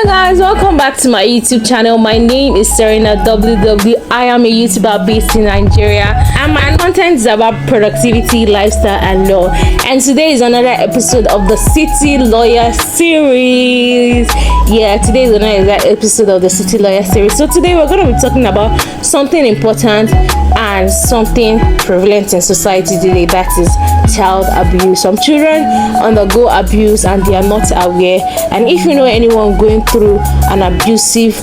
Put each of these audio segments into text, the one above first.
Guys, welcome back to my YouTube channel. My name is Serena WW. I am a YouTuber based in Nigeria, and my content is about productivity, lifestyle, and law. And today is another episode of the City Lawyer series. Yeah, today is another episode of the City Lawyer series. So today we're going to be talking about something important and something prevalent in society today, that is child abuse. Some children undergo abuse and they are not aware. And if you know anyone going through an abusive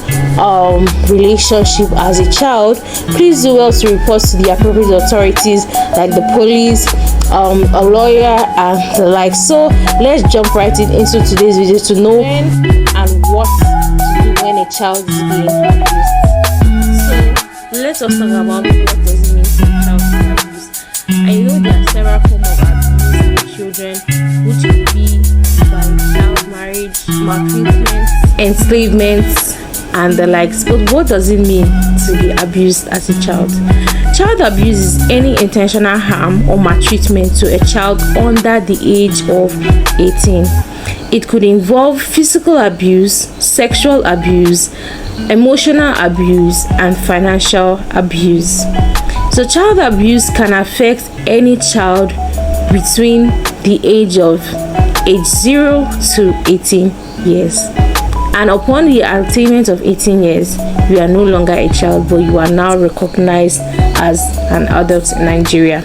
relationship as a child, please do well to report to the appropriate authorities like the police, a lawyer, and the like. So let's jump right into today's video to know when and what to do when a child is being abused. So let us talk about what does it mean for child abuse. I know there are several forms of abuse in children, which could be by child marriage, maltreatment, enslavement, and the likes. But what does it mean to be abused as a child? Child abuse is any intentional harm or maltreatment to a child under the age of 18. It could involve physical abuse, sexual abuse, emotional abuse, and financial abuse. So child abuse can affect any child between the age of age 0 to 18 years. And upon the attainment of 18 years, you are no longer a child, but you are now recognized as an adult in Nigeria.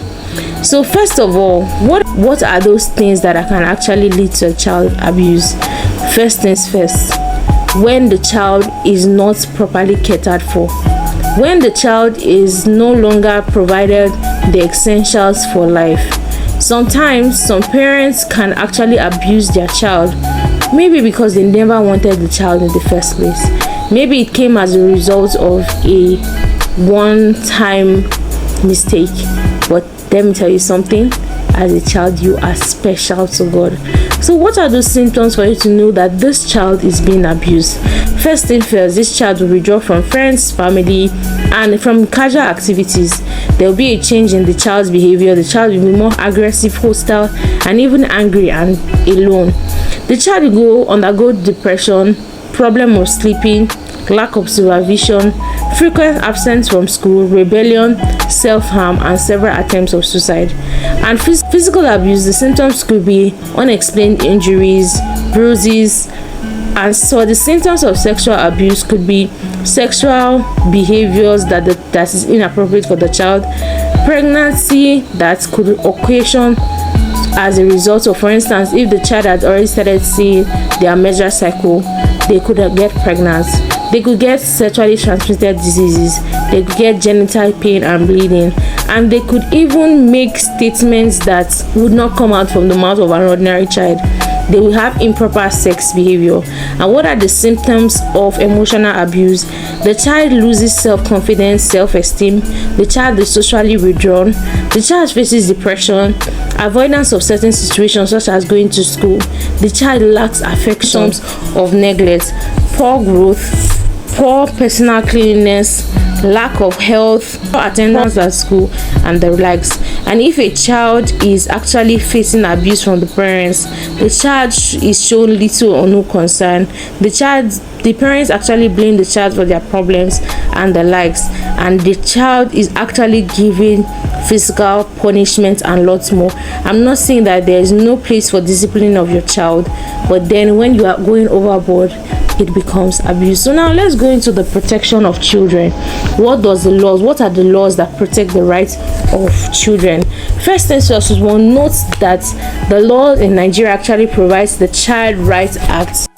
So first of all, what are those things that can actually lead to a child abuse? First things first, when the child is not properly catered for. When the child is no longer provided the essentials for life. Sometimes some parents can actually abuse their child, maybe because they never wanted the child in the first place. Maybe it came as a result of a one-time mistake. But let me tell you something, as a child you are special to God. So what are those symptoms for you to know that this child is being abused? First thing first, this child will withdraw from friends, family, and from casual activities. There will be a change in the child's behavior. The child will be more aggressive, hostile, and even angry and alone. The child will undergo depression, problem of sleeping, lack of supervision, frequent absence from school, rebellion, self-harm, and several attempts of suicide. And physical abuse, the symptoms could be unexplained injuries, bruises, and so the symptoms of sexual abuse could be sexual behaviors that is inappropriate for the child, pregnancy that could occasion as a result of, for instance, if the child had already started seeing their menstrual cycle, they could get pregnant. They could get sexually transmitted diseases. They could get genital pain and bleeding. And they could even make statements that would not come out from the mouth of an ordinary child. They will have improper sex behavior. And what are the symptoms of emotional abuse? The child loses self-confidence, self-esteem. The child is socially withdrawn. The child faces depression, avoidance of certain situations such as going to school. The child lacks affection of neglect, poor growth, poor personal cleanliness, lack of health, poor attendance at school, and the likes. And if a child is actually facing abuse from the parents, the child is shown little or no concern. The parents actually blame the child for their problems and the likes, and the child is actually given physical punishment and lots more. I'm not saying that there is no place for discipline of your child, but then when you are going overboard, it becomes abuse. So now let's go into the protection of children. What are the laws that protect the rights of children? First things first, one note that the law in Nigeria actually provides the Child Rights Act